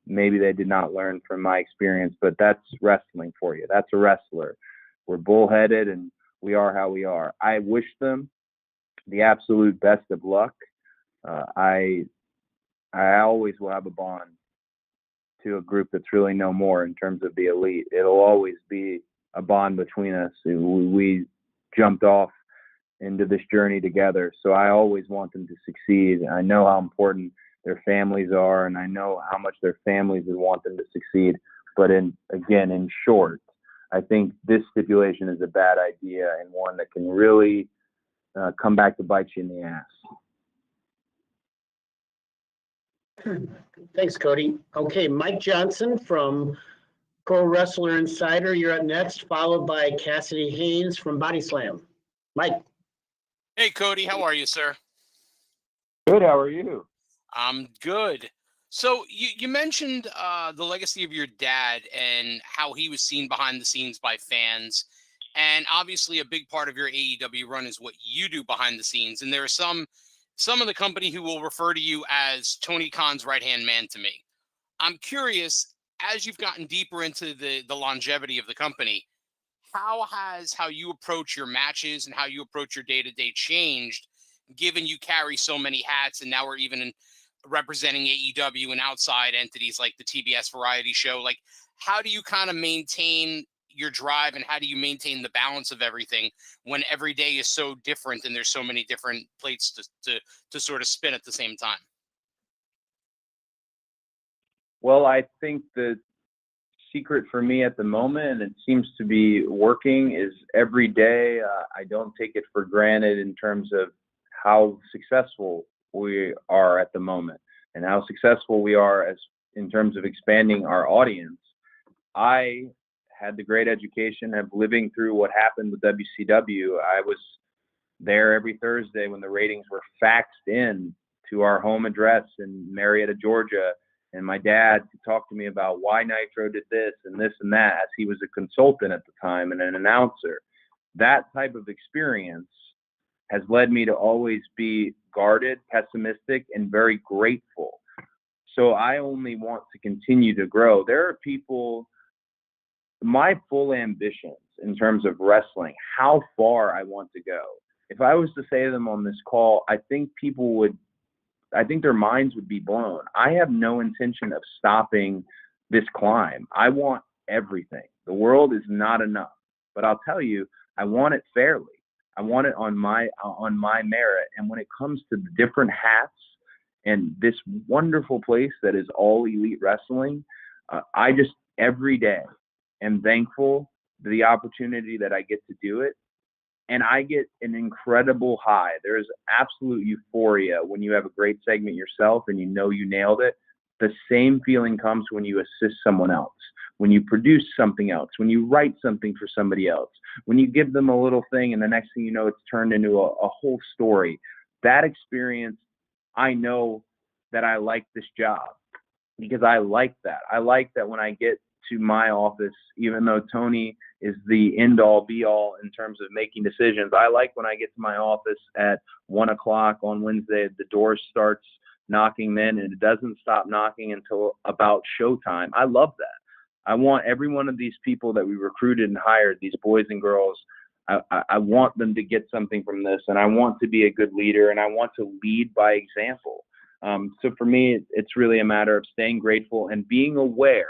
Maybe they did not learn from my experience, but that's wrestling for you. That's a wrestler. We're bullheaded and we are how we are. I wish them the absolute best of luck. I always will have a bond to a group that's really no more in terms of the elite. It'll always be a bond between us. We jumped off into this journey together. So I always want them to succeed. I know how important their families are, and I know how much their families would want them to succeed. But in short, I think this stipulation is a bad idea and one that can really come back to bite you in the ass. Thanks, Cody. Okay, Mike Johnson from Pro Wrestler Insider, you're up next, followed by Cassidy Haynes from Body Slam. Mike. Hey, Cody, how are you, sir? Good, how are you? I'm good. So you mentioned the legacy of your dad and how he was seen behind the scenes by fans. And obviously a big part of your AEW run is what you do behind the scenes. And there are some of the company who will refer to you as Tony Khan's right-hand man to me. I'm curious, as you've gotten deeper into the longevity of the company, how has how you approach your matches and how you approach your day-to-day changed, given you carry so many hats and now we're even representing AEW and outside entities like the TBS variety show? Like, how do you kind of maintain your drive and how do you maintain the balance of everything when every day is so different and there's so many different plates to sort of spin at the same time? Well, I think the secret for me at the moment, and it seems to be working, is every day I don't take it for granted in terms of how successful we are at the moment and how successful we are as in terms of expanding our audience. I had the great education of living through what happened with WCW. I was there every Thursday when the ratings were faxed in to our home address in Marietta, Georgia. And my dad could talk to me about why Nitro did this and that, as he was a consultant at the time and an announcer. That type of experience has led me to always be guarded, pessimistic, and very grateful. So I only want to continue to grow. There are people, my full ambitions in terms of wrestling, how far I want to go. If I was to say them on this call, I think their minds would be blown. I have no intention of stopping this climb. I want everything. The world is not enough, but I'll tell you, I want it fairly. I want it on my merit. And when it comes to the different hats and this wonderful place that is All Elite Wrestling, I just every day am thankful for the opportunity that I get to do it. And I get an incredible high. There is absolute euphoria when you have a great segment yourself and you know you nailed it. The same feeling comes when you assist someone else, when you produce something else, when you write something for somebody else, when you give them a little thing and the next thing you know, it's turned into a whole story. That experience, I know that I like this job because I like that. I like that when I get to my office, even though Tony is the end all be all in terms of making decisions, I like when I get to my office at 1 o'clock on Wednesday, the door starts knocking then and it doesn't stop knocking until about showtime. I love that. I want every one of these people that we recruited and hired, these boys and girls, I want them to get something from this, and I want to be a good leader, and I want to lead by example. So for me, it's really a matter of staying grateful and being aware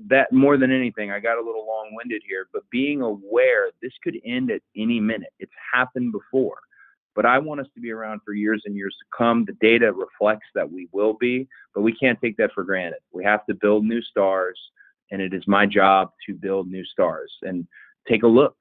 that more than anything, I got a little long-winded here, but being aware this could end at any minute. It's happened before, but I want us to be around for years and years to come. The data reflects that we will be, but we can't take that for granted. We have to build new stars, and it is my job to build new stars. And take a look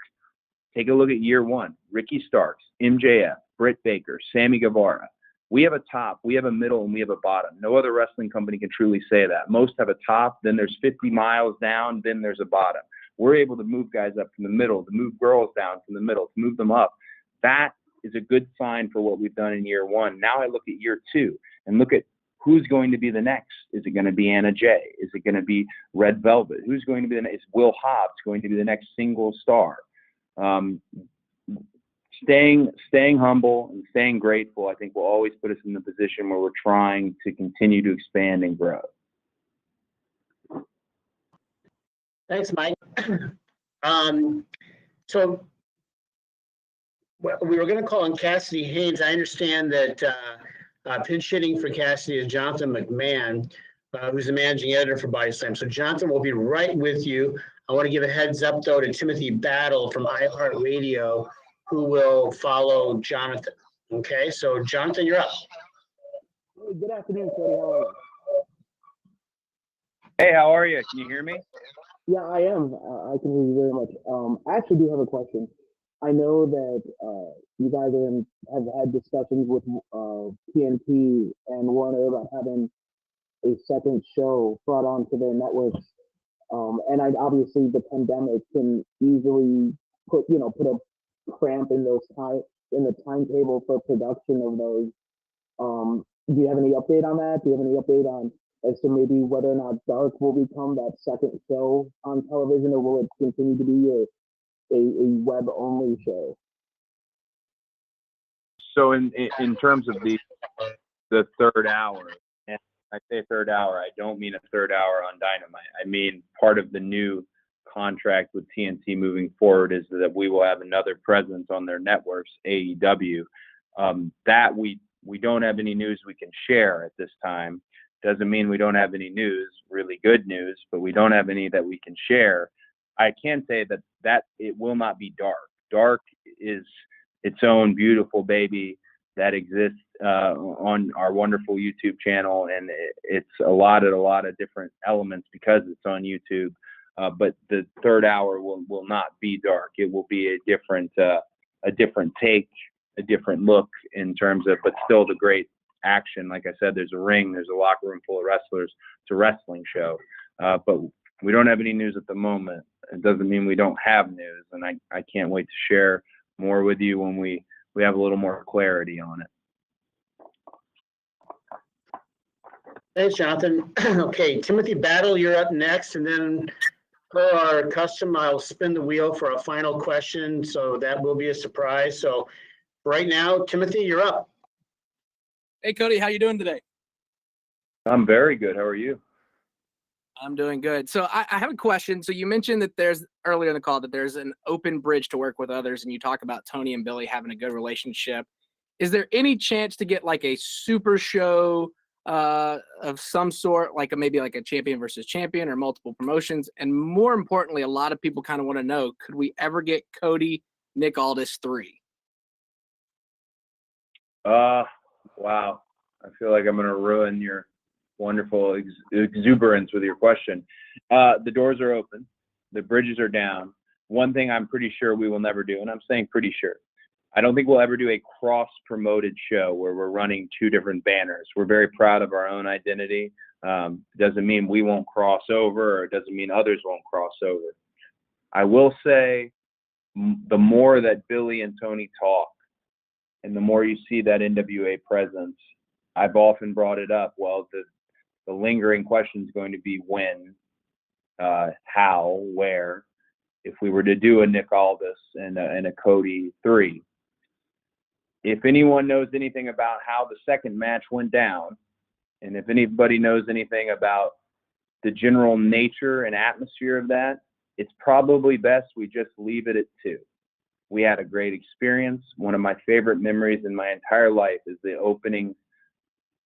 at year one. Ricky Starks, MJF, Britt Baker, Sammy Guevara. We have a top, we have a middle, and we have a bottom. No other wrestling company can truly say that. Most have a top, then there's 50 miles down, then there's a bottom. We're able to move guys up from the middle, to move girls down from the middle, to move them up. That is a good sign for what we've done in year one. Now I look at year two and look at who's going to be the next. Is it going to be Anna Jay? Is it going to be Red Velvet? Who's going to be the next? Is Will Hobbs going to be the next single star? staying humble and staying grateful, I think will always put us in the position where we're trying to continue to expand and grow. Thanks, Mike. So we were going to call on Cassidy Haynes. I understand that pinch hitting for Cassidy is Jonathan McMahon, who's the managing editor for Body Slam. So Jonathan will be right with you. I want to give a heads up, though, to Timothy Battle from iHeartRadio, who will follow Jonathan. Okay, so Jonathan, you're up. Good afternoon, Cody. How are you? Hey, how are you? Can you hear me? Yeah, I am. I can hear you very much. I actually do have a question. I know that you guys have had discussions with TNT and Warner about having a second show brought onto their networks. And obviously the pandemic can easily put a cramp in the timetable for production of those. Do you have any update on that? Do you have any update on as to maybe whether or not Dark will become that second show on television, or will it continue to be a web only show? So in terms of the third hour, and I say third hour, I don't mean a third hour on Dynamite. I mean part of the new contract with TNT moving forward is that we will have another presence on their networks, AEW. That we don't have any news we can share at this time. Doesn't mean we don't have any news, really good news, but we don't have any that we can share. I can say that it will not be Dark. Dark is its own beautiful baby that exists on our wonderful YouTube channel, and it's a lot of different elements because it's on YouTube. But the third hour will not be Dark. It will be a different take, a different look in terms of, but still the great action. Like I said, there's a ring, there's a locker room full of wrestlers. It's a wrestling show, but we don't have any news at the moment. It doesn't mean we don't have news, and I can't wait to share more with you when we have a little more clarity on it. Thanks, Jonathan. Okay, Timothy Battle, you're up next, and then per our custom, I'll spin the wheel for a final question, so that will be a surprise. So right now, Timothy, you're up. Hey, Cody, how you doing today? I'm very good. How are you? I'm doing good. So I have a question. So you mentioned that there's earlier in the call that there's an open bridge to work with others, and you talk about Tony and Billy having a good relationship. Is there any chance to get like a super show of some sort, like maybe like a champion versus champion or multiple promotions? And more importantly, a lot of people kind of want to know, could we ever get Cody Nick Aldis 3? Wow. I feel like I'm going to ruin your wonderful exuberance with your question. The doors are open. The bridges are down. One thing I'm pretty sure we will never do, and I'm saying pretty sure, I don't think we'll ever do a cross-promoted show where we're running two different banners. We're very proud of our own identity. Doesn't mean we won't cross over, or it doesn't mean others won't cross over. I will say the more that Billy and Tony talk, and the more you see that NWA presence, I've often brought it up. Well, the lingering question is going to be when, how, where. If we were to do a Nick Aldis and a Cody 3, if anyone knows anything about how the second match went down, and if anybody knows anything about the general nature and atmosphere of that, it's probably best we just leave it at 2. We had a great experience. One of my favorite memories in my entire life is the opening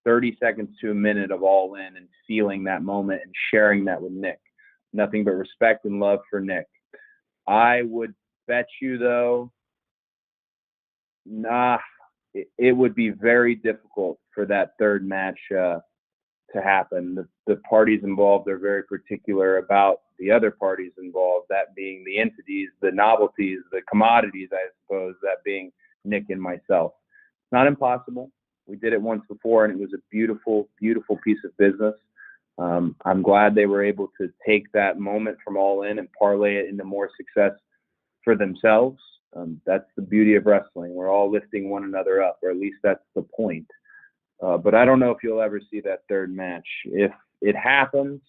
30 seconds to a minute of All In and feeling that moment and sharing that with Nick. Nothing but respect and love for Nick. I would bet you, though, it would be very difficult for that third match to happen. The parties involved are very particular about the other parties involved, that being the entities, the novelties, the commodities, I suppose, that being Nick and myself. It's not impossible. We did it once before, and it was a beautiful, beautiful piece of business. I'm glad they were able to take that moment from All In and parlay it into more success for themselves. That's the beauty of wrestling. We're all lifting one another up, or at least that's the point. But I don't know if you'll ever see that third match. If it happens,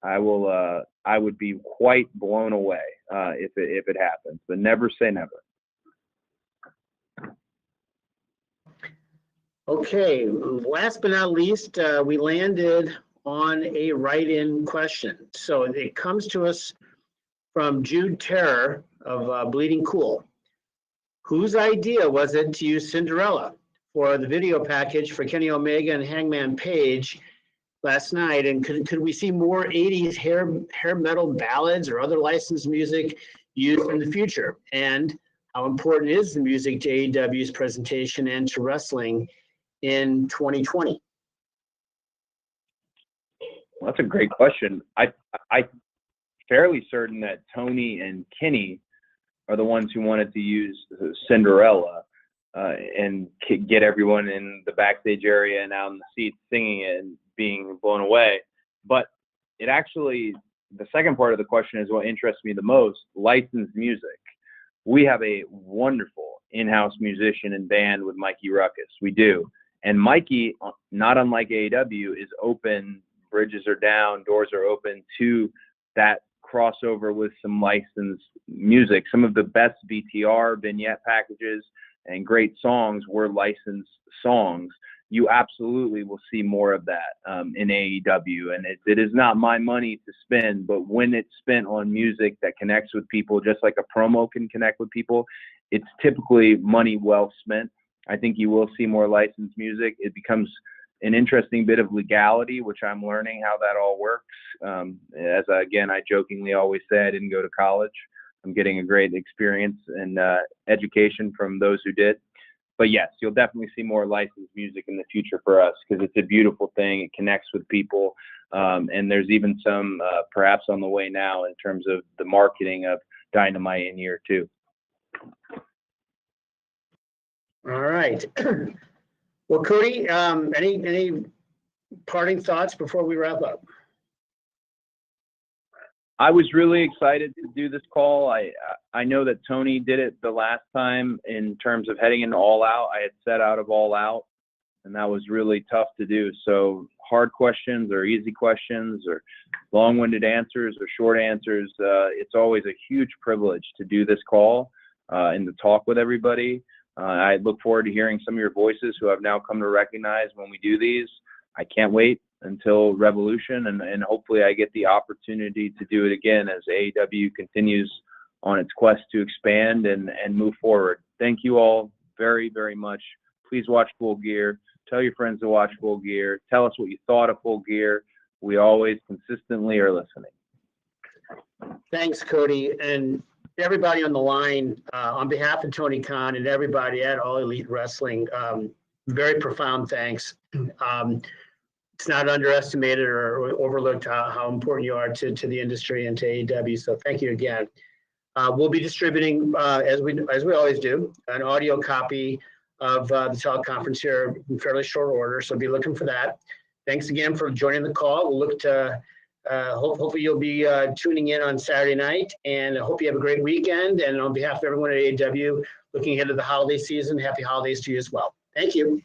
I would be quite blown away if it happens. But never say never. Okay, last but not least, we landed on a write-in question. So it comes to us from Jude Terror of Bleeding Cool. Whose idea was it to use Cinderella for the video package for Kenny Omega and Hangman Page last night? And could we see more 80s hair metal ballads or other licensed music used in the future? And how important is the music to AEW's presentation and to wrestling in 2020? Well, that's a great question. I'm fairly certain that Tony and Kenny are the ones who wanted to use Cinderella and get everyone in the backstage area and out in the seats singing it and being blown away. But it actually, the second part of the question is what interests me the most, licensed music. We have a wonderful in-house musician and band with Mikey Ruckus. We do. And Mikey, not unlike AEW, is open, bridges are down, doors are open to that crossover with some licensed music. Some of the best VTR vignette packages and great songs were licensed songs. You absolutely will see more of that in AEW. And it is not my money to spend, but when it's spent on music that connects with people, just like a promo can connect with people, it's typically money well spent. I think you will see more licensed music. It becomes an interesting bit of legality, which I'm learning how that all works. Again, I jokingly always say I didn't go to college. I'm getting a great experience and education from those who did. But yes, you'll definitely see more licensed music in the future for us because it's a beautiful thing. It connects with people. And there's even some perhaps on the way now in terms of the marketing of Dynamite in year 2. All right. Well, Cody, any parting thoughts before we wrap up? I was really excited to do this call. I know that Tony did it the last time in terms of heading into All Out. I had set out of All Out, and that was really tough to do. So hard questions or easy questions or long-winded answers or short answers, it's always a huge privilege to do this call and to talk with everybody. I look forward to hearing some of your voices who I've now come to recognize when we do these. I can't wait until Revolution, and hopefully I get the opportunity to do it again as AEW continues on its quest to expand and move forward. Thank you all very, very much. Please watch Full Gear. Tell your friends to watch Full Gear. Tell us what you thought of Full Gear. We always consistently are listening. Thanks, Cody. And everybody on the line, on behalf of Tony Khan and everybody at All Elite Wrestling, very profound thanks. It's not underestimated or overlooked how important you are to the industry and to AEW. So thank you again. We'll be distributing, as we always do, an audio copy of the teleconference here in fairly short order. So be looking for that. Thanks again for joining the call. We'll look to hopefully you'll be tuning in on Saturday night, and I hope you have a great weekend. And on behalf of everyone at AEW, looking ahead to the holiday season, happy holidays to you as well. Thank you.